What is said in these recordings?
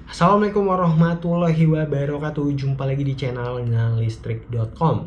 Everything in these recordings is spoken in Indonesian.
Assalamualaikum warahmatullahi wabarakatuh. Jumpa lagi di channel ngalistrik.com.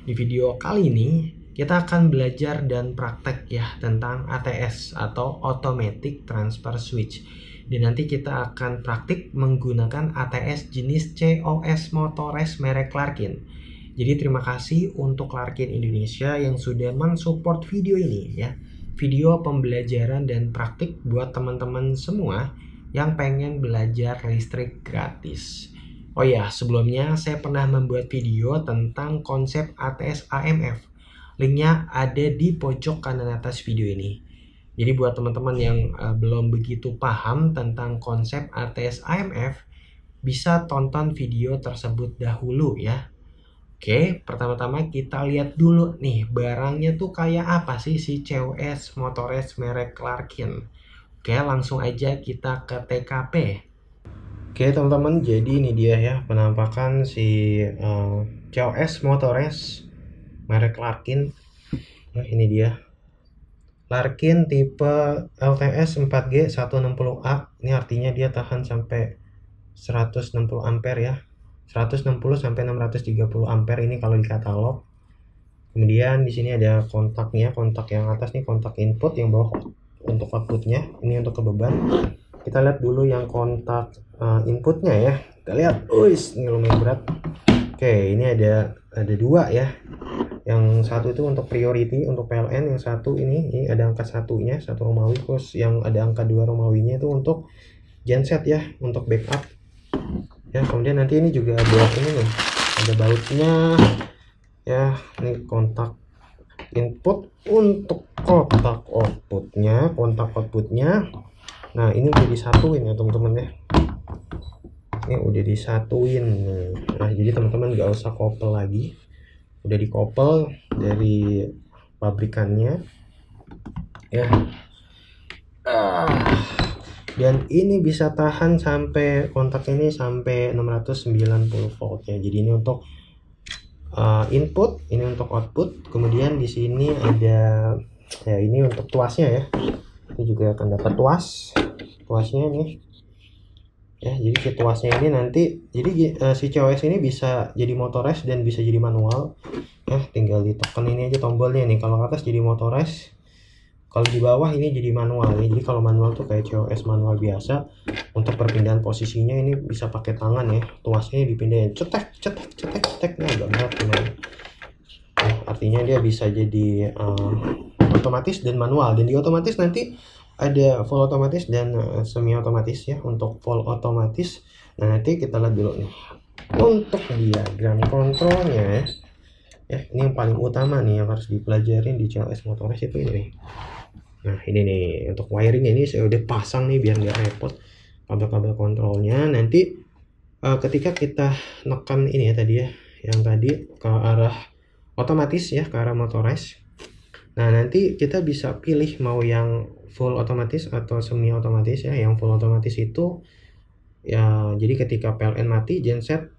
Di video kali ini kita akan belajar dan praktek ya tentang ATS atau Automatic Transfer Switch. Dan nanti kita akan praktik menggunakan ATS jenis COS Motores merek Larkin. Jadi terima kasih untuk Larkin Indonesia yang sudah mensupport video ini ya. Video pembelajaran dan praktik buat teman-teman semua yang pengen belajar listrik gratis. Oh ya, sebelumnya saya pernah membuat video tentang konsep ATS AMF. Linknya ada di pojok kanan atas video ini. Jadi buat teman-teman yang belum begitu paham tentang konsep ATS AMF, bisa tonton video tersebut dahulu ya. Oke, pertama-tama kita lihat dulu nih barangnya tuh kayak apa sih si COS Motores merek Larkin. Oke, langsung aja kita ke TKP. Oke teman-teman, jadi ini dia ya penampakan si COS Motores merek Larkin. Nah, ini dia Larkin tipe LTS 4G 160A. Ini artinya dia tahan sampai 160 ampere ya. 160 sampai 630 ampere ini kalau di katalog. Kemudian di sini ada kontaknya, kontak yang atas nih kontak input, yang bawah untuk outputnya, ini untuk ke beban. Kita lihat dulu yang kontak inputnya ya. Kita lihat, ini lumayan berat. Oke, ini ada dua ya. Yang satu itu untuk priority untuk PLN, yang satu ini ada angka satunya, 1 Romawi, terus yang ada angka 2 Romawinya itu untuk genset ya, untuk backup. Ya, kemudian nanti ini juga ada ini nih, ada bautnya. Ya, ini kontak input untuk kontak outputnya. Nah, ini udah disatuin ya teman-teman ya. Ini udah disatuin nih. Nah, jadi teman-teman nggak usah couple lagi, udah dikopel dari pabrikannya ya. Dan ini bisa tahan sampai kontak ini sampai 690 volt ya. Jadi ini untuk input, ini untuk output. Kemudian di sini ada ya, ini untuk tuasnya ya. Ini juga akan dapat tuasnya nih ya. Jadi si tuasnya ini nanti, jadi si COS ini bisa jadi motorized dan bisa jadi manual ya. Tinggal ditekan ini aja tombolnya nih. Kalau ke atas jadi motorized, kalau di bawah ini jadi manual ya. Jadi kalau manual tuh kayak COS manual biasa. Untuk perpindahan posisinya ini bisa pakai tangan ya. Tuasnya dipindahin cetek nah, agak berat teman. Nah, artinya dia bisa jadi otomatis dan manual. Dan di otomatis nanti ada full otomatis dan semi otomatis ya. Untuk full otomatis, nah nanti kita lihat dulu nih untuk diagram kontrolnya ya. Ini yang paling utama nih yang harus dipelajarin di COS Motores itu ini nih. Nah, ini nih untuk wiring ini saya udah pasang nih biar nggak repot kabel-kabel kontrolnya. Nanti ketika kita nekan ini ya tadi ya, yang tadi ke arah otomatis ya, ke arah motorized. Nah, nanti kita bisa pilih mau yang full otomatis atau semi otomatis ya. Yang full otomatis itu ya, jadi ketika PLN mati, genset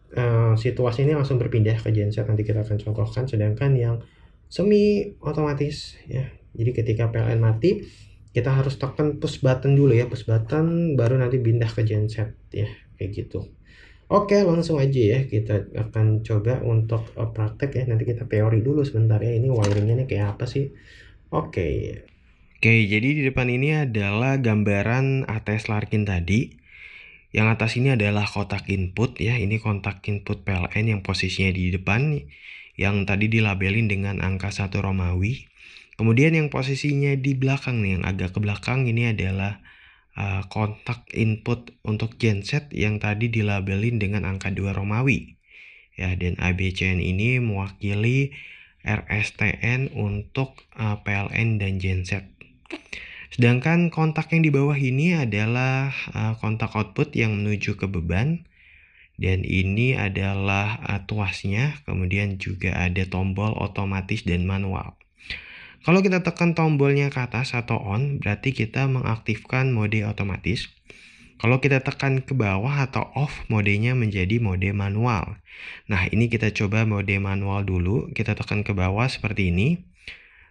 situasi ini langsung berpindah ke genset, nanti kita akan contohkan. Sedangkan yang semi otomatis ya, jadi ketika PLN mati kita harus tekan push button dulu ya, push button baru nanti pindah ke genset ya, kayak gitu. Oke, langsung aja ya, kita akan coba untuk praktek ya. Nanti kita teori dulu sebentar ya, ini wiringnya nih kayak apa sih. Oke, jadi di depan ini adalah gambaran ATS Larkin tadi. Yang atas ini adalah kotak input ya, ini kontak input PLN yang posisinya di depan, yang tadi dilabelin dengan angka 1 Romawi. Kemudian yang posisinya di belakang nih, yang agak ke belakang ini adalah kontak input untuk genset yang tadi dilabelin dengan angka 2 Romawi. Ya, dan ABCN ini mewakili RSTN untuk PLN dan genset. Sedangkan kontak yang di bawah ini adalah kontak output yang menuju ke beban. Dan ini adalah tuasnya, kemudian juga ada tombol otomatis dan manual. Kalau kita tekan tombolnya ke atas atau on, berarti kita mengaktifkan mode otomatis. Kalau kita tekan ke bawah atau off, modenya menjadi mode manual. Nah, ini kita coba mode manual dulu. Kita tekan ke bawah seperti ini.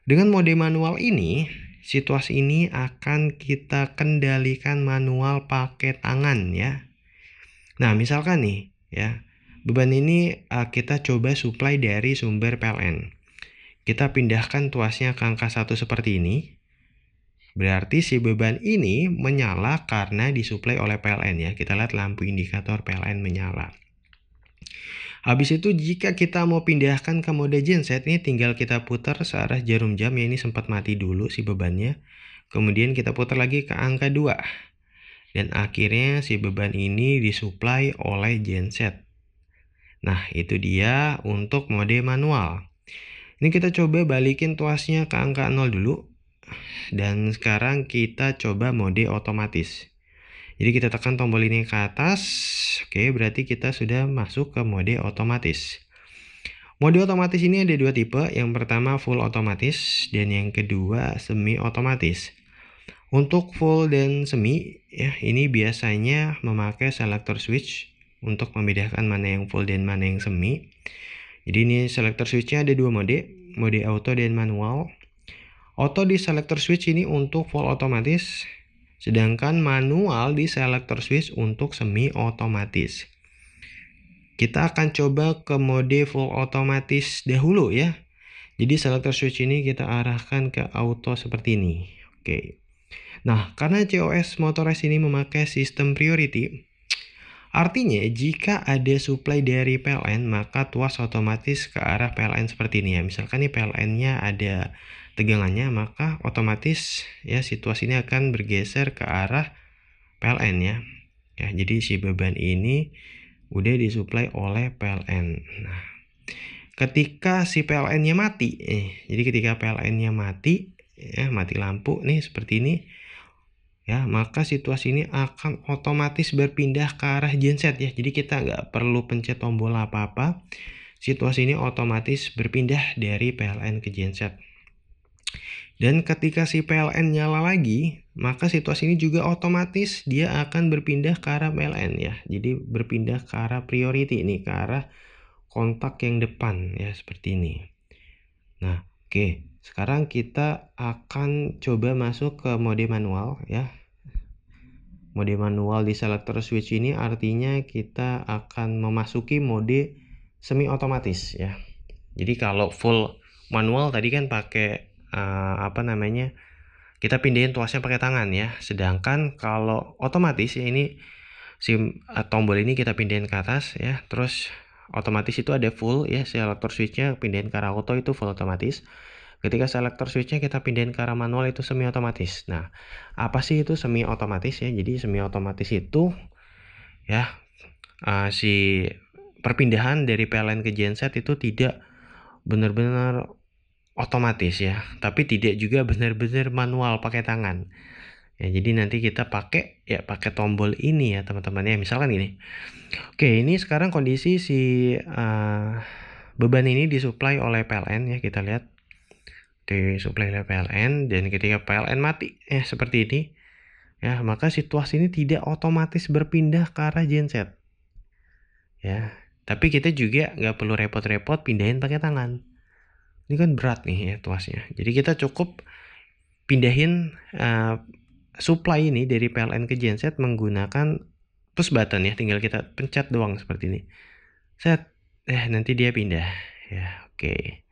Dengan mode manual ini, situasi ini akan kita kendalikan manual pakai tangan ya. Nah, misalkan nih ya, beban ini kita coba supply dari sumber PLN. Kita pindahkan tuasnya ke angka 1 seperti ini. Berarti si beban ini menyala karena disuplai oleh PLN ya. Kita lihat lampu indikator PLN menyala. Habis itu jika kita mau pindahkan ke mode genset, ini tinggal kita putar searah jarum jam ya. Ini sempat mati dulu si bebannya. Kemudian kita putar lagi ke angka 2. Dan akhirnya si beban ini disuplai oleh genset. Nah, itu dia untuk mode manual. Ini kita coba balikin tuasnya ke angka 0 dulu. Dan sekarang kita coba mode otomatis. Jadi kita tekan tombol ini ke atas. Oke, berarti kita sudah masuk ke mode otomatis. Mode otomatis ini ada dua tipe. Yang pertama full otomatis dan yang kedua semi otomatis. Untuk full dan semi ya, ini biasanya memakai selector switch untuk membedakan mana yang full dan mana yang semi. Jadi ini selector switchnya ada dua mode auto dan manual. Auto di selector switch ini untuk full otomatis, sedangkan manual di selector switch untuk semi otomatis. Kita akan coba ke mode full otomatis dahulu ya. Jadi selector switch ini kita arahkan ke auto seperti ini. Oke. Nah, karena COS Motorized ini memakai sistem priority, artinya jika ada supply dari PLN, maka tuas otomatis ke arah PLN seperti ini ya. Misalkan nih PLN-nya ada tegangannya, maka otomatis ya situasi ini akan bergeser ke arah PLN ya. Ya, jadi si beban ini udah disuplai oleh PLN. Nah, ketika si PLN-nya mati, jadi ketika PLN-nya mati ya, mati lampu nih seperti ini. Ya, maka situasi ini akan otomatis berpindah ke arah genset ya. Jadi kita nggak perlu pencet tombol apa-apa. Situasi ini otomatis berpindah dari PLN ke genset. Dan ketika si PLN nyala lagi, maka situasi ini juga otomatis dia akan berpindah ke arah PLN ya. Jadi berpindah ke arah priority ini, ke arah kontak yang depan ya, seperti ini. Nah, oke. Sekarang kita akan coba masuk ke mode manual ya. Mode manual di selector switch ini artinya kita akan memasuki mode semi otomatis ya. Jadi kalau full manual tadi kan pakai kita pindahin tuasnya pakai tangan ya. Sedangkan kalau otomatis ya, ini tombol ini kita pindahin ke atas ya. Terus otomatis itu ada full ya, selector switchnya pindahin ke arah auto itu full otomatis. Ketika selector switchnya kita pindahin ke arah manual itu semi otomatis. Nah, apa sih itu semi otomatis ya? Jadi semi otomatis itu ya si perpindahan dari PLN ke genset itu tidak benar-benar otomatis ya, tapi tidak juga benar-benar manual pakai tangan. Ya, jadi nanti kita pakai tombol ini ya teman-teman ya. Misalkan gini. Oke, ini sekarang kondisi si beban ini disuplai oleh PLN ya, kita lihat. Disuplai oleh PLN, dan ketika PLN mati seperti ini ya, maka situasi ini tidak otomatis berpindah ke arah genset ya. Tapi kita juga nggak perlu repot-repot pindahin pakai tangan. Ini kan berat nih ya tuasnya. Jadi kita cukup pindahin supply ini dari PLN ke genset menggunakan push button ya. Tinggal kita pencet doang seperti ini. Set. Nanti dia pindah ya. Oke.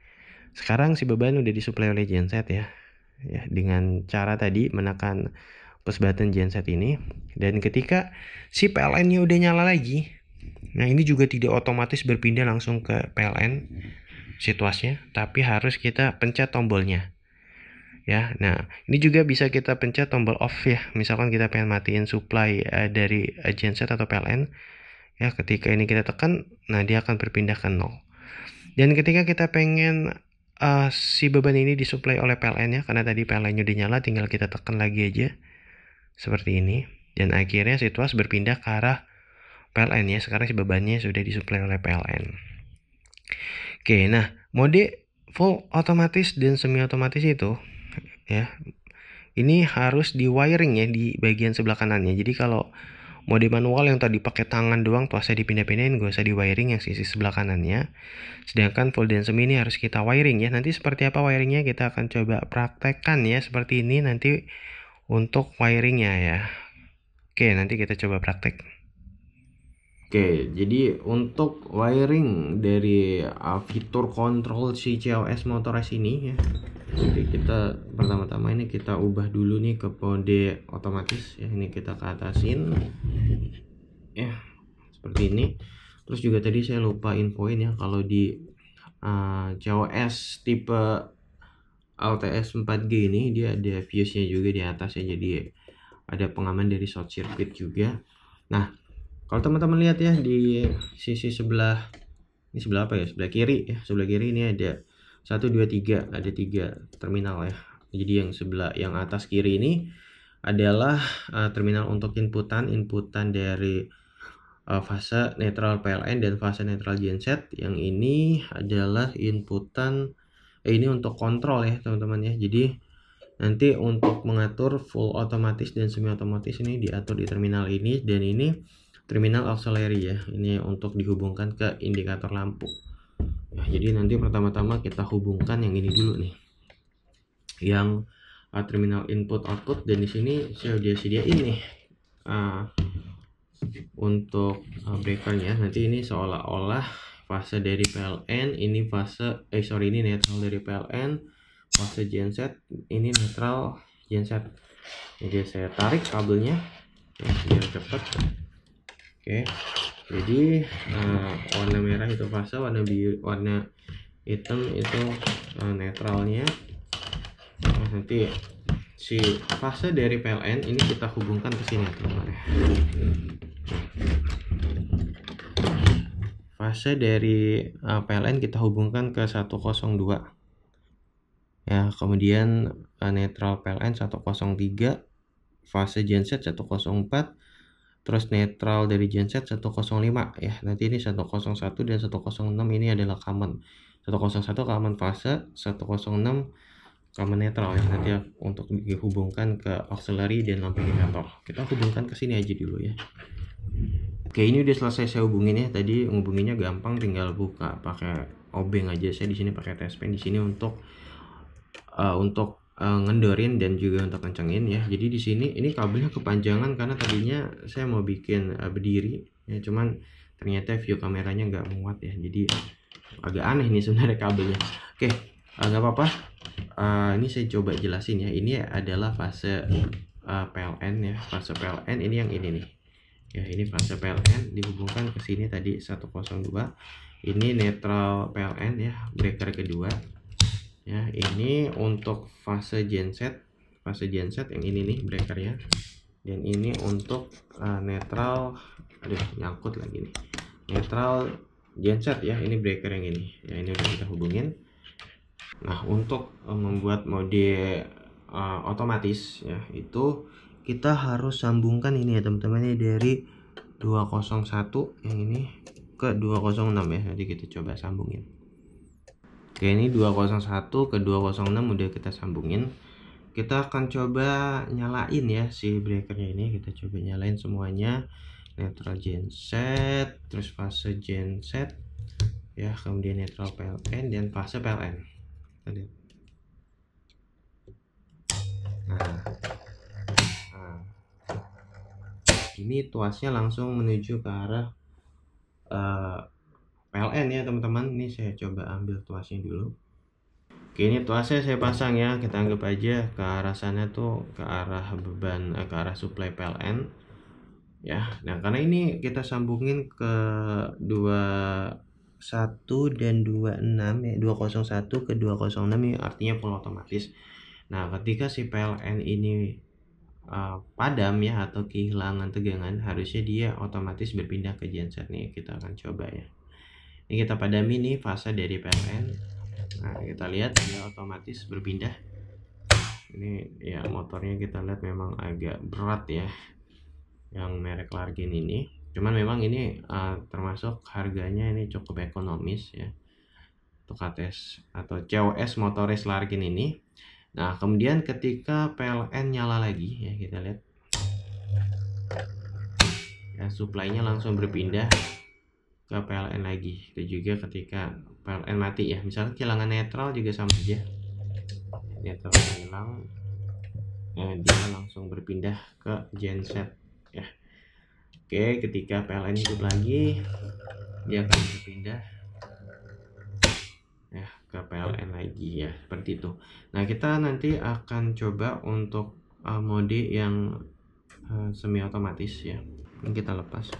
Sekarang si beban udah disuplai oleh genset ya. Ya, dengan cara tadi menekan push button genset ini. Dan ketika si PLN-nya udah nyala lagi, nah ini juga tidak otomatis berpindah langsung ke PLN situasinya, tapi harus kita pencet tombolnya ya. Nah, ini juga bisa kita pencet tombol off ya. Misalkan kita pengen matiin supply dari genset atau PLN ya, ketika ini kita tekan, nah dia akan berpindah ke 0. Dan ketika kita pengen si beban ini disuplai oleh PLN ya, karena tadi PLN-nya udah nyala, tinggal kita tekan lagi aja seperti ini, dan akhirnya situasi berpindah ke arah PLN ya. Sekarang si bebannya sudah disuplai oleh PLN. Oke, nah mode full otomatis dan semi otomatis itu ya, ini harus di wiring ya di bagian sebelah kanannya. Jadi kalau mode manual yang tadi pakai tangan doang tuasnya dipindah-pindahin, gak usah di wiring yang sisi sebelah kanannya. Sedangkan full dan semi ini harus kita wiring ya. Nanti seperti apa wiringnya kita akan coba praktekkan ya, seperti ini nanti untuk wiringnya ya. Oke, nanti kita coba praktek. Oke, jadi untuk wiring dari fitur kontrol si COS Motores ini ya. Jadi kita pertama-tama ini kita ubah dulu nih ke mode otomatis ya. Ini kita ke atasin ya seperti ini. Terus juga tadi saya lupa infoin ya, kalau di COS tipe LTS 4G ini dia ada fuse-nya juga di atas ya, jadi ada pengaman dari short circuit juga. Nah, kalau teman-teman lihat ya di sisi sebelah, ini sebelah apa ya? Sebelah kiri ya. Sebelah kiri ini ada 1 2 3, ada 3 terminal ya. Jadi yang atas kiri ini adalah terminal untuk inputan dari fase netral PLN dan fase netral genset. Yang ini adalah inputan ini untuk kontrol ya teman-teman ya. Jadi nanti untuk mengatur full otomatis dan semi otomatis ini diatur di terminal ini, dan ini terminal auxiliary ya. Ini untuk dihubungkan ke indikator lampu. Ya, jadi nanti pertama-tama kita hubungkan yang ini dulu nih. Yang terminal input output, dan di sini saya udah sediain nih untuk breakernya. Nanti ini seolah-olah fase dari PLN, ini ini netral dari PLN, fase genset, ini netral genset. Jadi saya tarik kabelnya ya, biar cepat. Oke, jadi warna merah itu fase, warna hitam itu netralnya. Nah, nanti si fase dari PLN ini kita hubungkan ke sini teman-teman. Fase dari PLN kita hubungkan ke 102 ya, kemudian netral PLN 103, fase genset 104, terus netral dari genset 105 ya. Nanti ini 101 dan 106 ini adalah common. 101 common fase, 106 common netral ya. Nanti untuk dihubungkan ke auxiliary dan lampu indikator. Kita hubungkan ke sini aja dulu ya. Oke, ini udah selesai saya hubungin ya. Tadi ngubunginnya gampang, tinggal buka pakai obeng aja. Saya di sini pakai tespen di sini untuk ngendorin dan juga untuk kencengin ya. Jadi di sini ini kabelnya kepanjangan karena tadinya saya mau bikin berdiri ya, cuman ternyata view kameranya nggak muat ya, jadi agak aneh nih sebenarnya kabelnya. Oke, nggak apa-apa. Ini saya coba jelasin ya. Ini adalah fase PLN ya, fase PLN ini yang ini nih ya. Ini fase PLN dihubungkan ke sini tadi 102. Ini netral PLN ya, breaker kedua ya. Ini untuk fase genset yang ini nih breakernya, dan ini untuk netral, aduh nyangkut lagi nih, netral genset ya. Ini breaker yang ini ya, ini udah kita hubungin. Nah, untuk membuat mode otomatis ya, itu kita harus sambungkan ini ya teman-teman, ini dari 201 yang ini ke 206 ya. Nanti kita coba sambungin. Oke, ini 201 ke 206 udah kita sambungin. Kita akan coba nyalain ya si breakernya ini. Kita coba nyalain semuanya. Netral genset, terus fase genset ya, kemudian netral PLN dan fase PLN. Nah, ini tuasnya langsung menuju ke arah PLN ya teman-teman. Ini saya coba ambil tuasnya dulu. Oke, ini tuasnya saya pasang ya. Kita anggap aja ke arah sana tuh, ke arah beban, ke arah supply PLN ya. Nah, karena ini kita sambungin ke 21 dan 26 ya, 201 ke 206 ya, artinya full otomatis. Nah, ketika si PLN ini padam ya atau kehilangan tegangan, harusnya dia otomatis berpindah ke genset nih. Kita akan coba ya. Ini kita padami nih fase dari PLN. Nah, kita lihat dia otomatis berpindah. Ini ya, motornya kita lihat memang agak berat ya, yang merek Largen ini. Cuman memang ini termasuk harganya ini cukup ekonomis ya untuk KTS atau COS Motores Largen ini. Nah, kemudian ketika PLN nyala lagi ya, kita lihat ya, supply-nya langsung berpindah ke PLN lagi. Itu juga ketika PLN mati ya, misalnya kehilangan netral juga sama aja, netral hilang ya, dia langsung berpindah ke genset ya. Oke, ketika PLN hidup lagi, dia akan berpindah ya ke PLN lagi ya, seperti itu. Nah, kita nanti akan coba untuk mode yang semi otomatis ya. Ini kita lepas.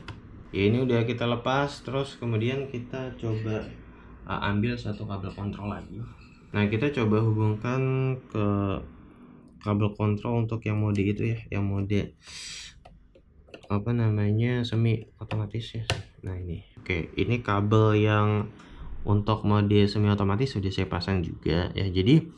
Ya, ini udah kita lepas, terus kemudian kita coba ambil satu kabel kontrol lagi. Nah, kita coba hubungkan ke kabel kontrol untuk yang mode itu ya, yang mode apa namanya semi otomatis ya. Nah, ini oke, ini kabel yang untuk mode semi otomatis sudah saya pasang juga ya. Jadi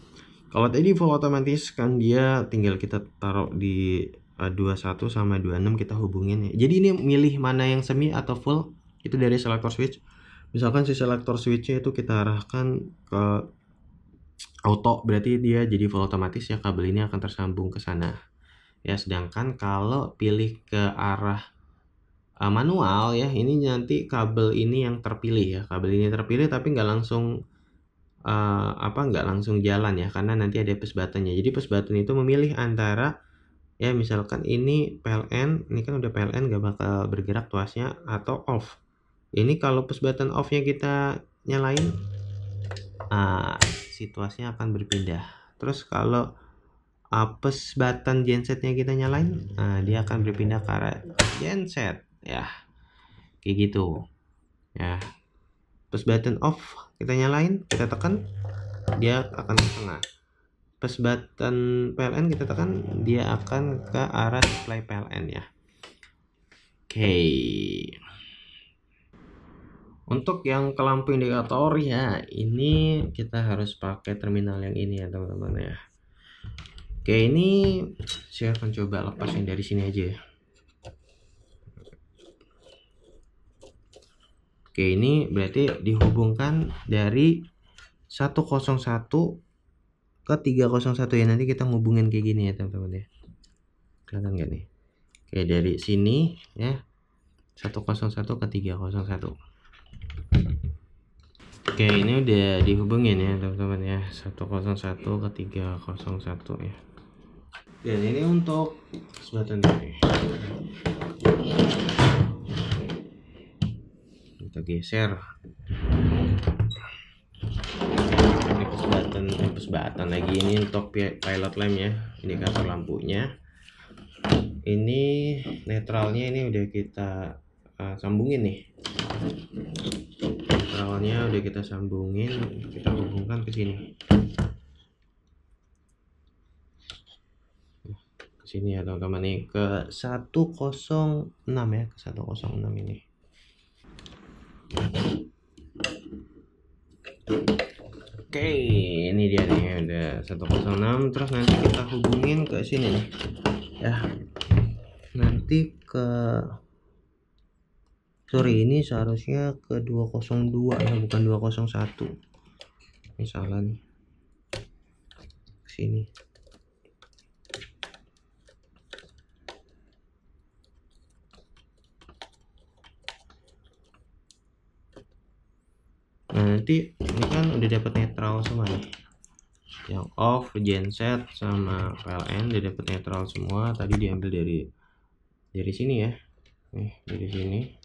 kalau tadi full otomatis kan dia tinggal kita taruh di 21 sama 26 kita hubungin ya. Jadi ini milih mana yang semi atau full itu dari selector switch. Misalkan si selector switchnya itu kita arahkan ke auto, berarti dia jadi full otomatis ya, kabel ini akan tersambung ke sana ya. Sedangkan kalau pilih ke arah manual ya, ini nanti kabel ini yang terpilih ya, kabel ini terpilih tapi nggak langsung nggak langsung jalan ya, karena nanti ada push buttonnya. Jadi push button itu memilih antara ya, misalkan ini PLN, ini kan udah PLN nggak bakal bergerak tuasnya, atau off. Ini kalau push button off nya kita nyalain, situasinya akan berpindah. Terus kalau push button gensetnya kita nyalain, dia akan berpindah ke arah genset ya, kayak gitu ya. Push button off kita nyalain, kita tekan, dia akan ke tengah. Push button PLN kita tekan, dia akan ke arah supply PLN ya. Oke. Untuk yang ke lampu indikator ya, ini kita harus pakai terminal yang ini ya teman-teman ya. Oke, ini saya akan coba lepasin dari sini aja ya. Oke, ini berarti dihubungkan dari 101 ke 301 ya. Nanti kita ngubungin kayak gini ya teman-teman ya. Kelihatan nggak nih? Oke, dari sini ya, 101 ke 301. Oke, ini udah dihubungin ya teman-teman ya, 101 ke 301 ya. Dan ini untuk button ini kita geser. Ini push button lagi, ini untuk pilot lamp ya, indikator lampunya. Ini netralnya ini udah kita sambungin nih. Netralnya udah kita sambungin, kita hubungkan ke sini. Ke sini ya teman-teman nih, ke 106 ya, ke 106 ini. Oke, ini dia nih, udah 106. Terus nanti kita hubungin ke sini nih ya. Nanti ke ini seharusnya ke 202 ya, bukan 201. Misalnya nih sini. Nah, nanti ini kan udah dapat netral semua nih. Yang off, genset sama PLN udah dapat netral semua. Tadi diambil dari sini ya. Nih, dari sini.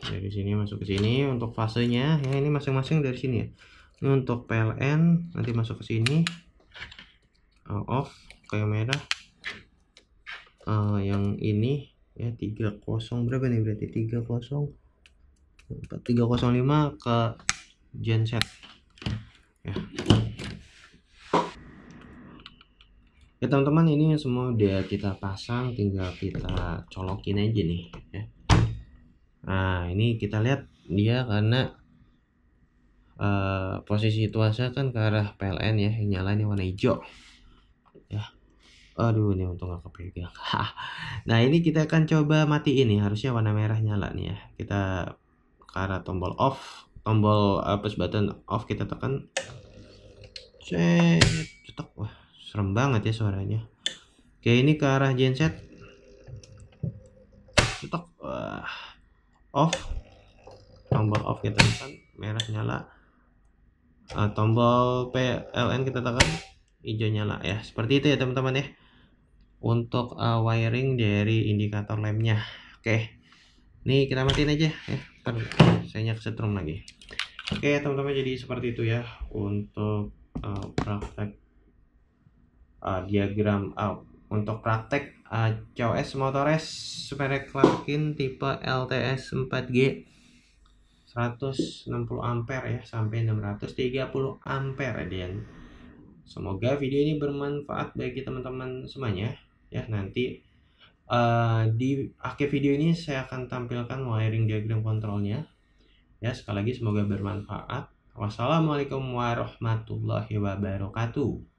Dari sini masuk ke sini untuk fasenya ya, ini masing-masing dari sini ya. Ini untuk PLN nanti masuk ke sini. Off kayak merah. Yang ini ya 30 berapa nih, berarti 305 ke genset ya. Ya teman-teman, ini semua udah kita pasang, tinggal kita colokin aja nih ya. Nah, ini kita lihat dia karena posisi tuasnya kan ke arah PLN ya, yang nyala ini warna hijau ya. Aduh, ini untung gak kepegang. Nah, ini kita akan coba matiin nih, harusnya warna merah nyala nih ya. Kita ke arah tombol off, tombol push button off kita tekan. Cetok. Wah, serem banget ya suaranya. Oke, ini ke arah genset. Cetok. Wah, off. Tombol off kita tekan, merah nyala. Tombol PLN kita tekan, hijau nyala ya. Seperti itu ya teman-teman ya. untuk wiring dari indikator lamnya. Oke, nih kita matiin aja ya, ntar saya kesetrum lagi. Oke teman-teman, jadi seperti itu ya untuk praktek diagram untuk praktek COS Motores merek Clarkin tipe LTS 4G 160 ampere ya sampai 630 ampere. Dan semoga video ini bermanfaat bagi teman-teman semuanya ya. Nanti di akhir video ini saya akan tampilkan wiring diagram kontrolnya ya. Sekali lagi semoga bermanfaat. Wassalamualaikum warahmatullahi wabarakatuh.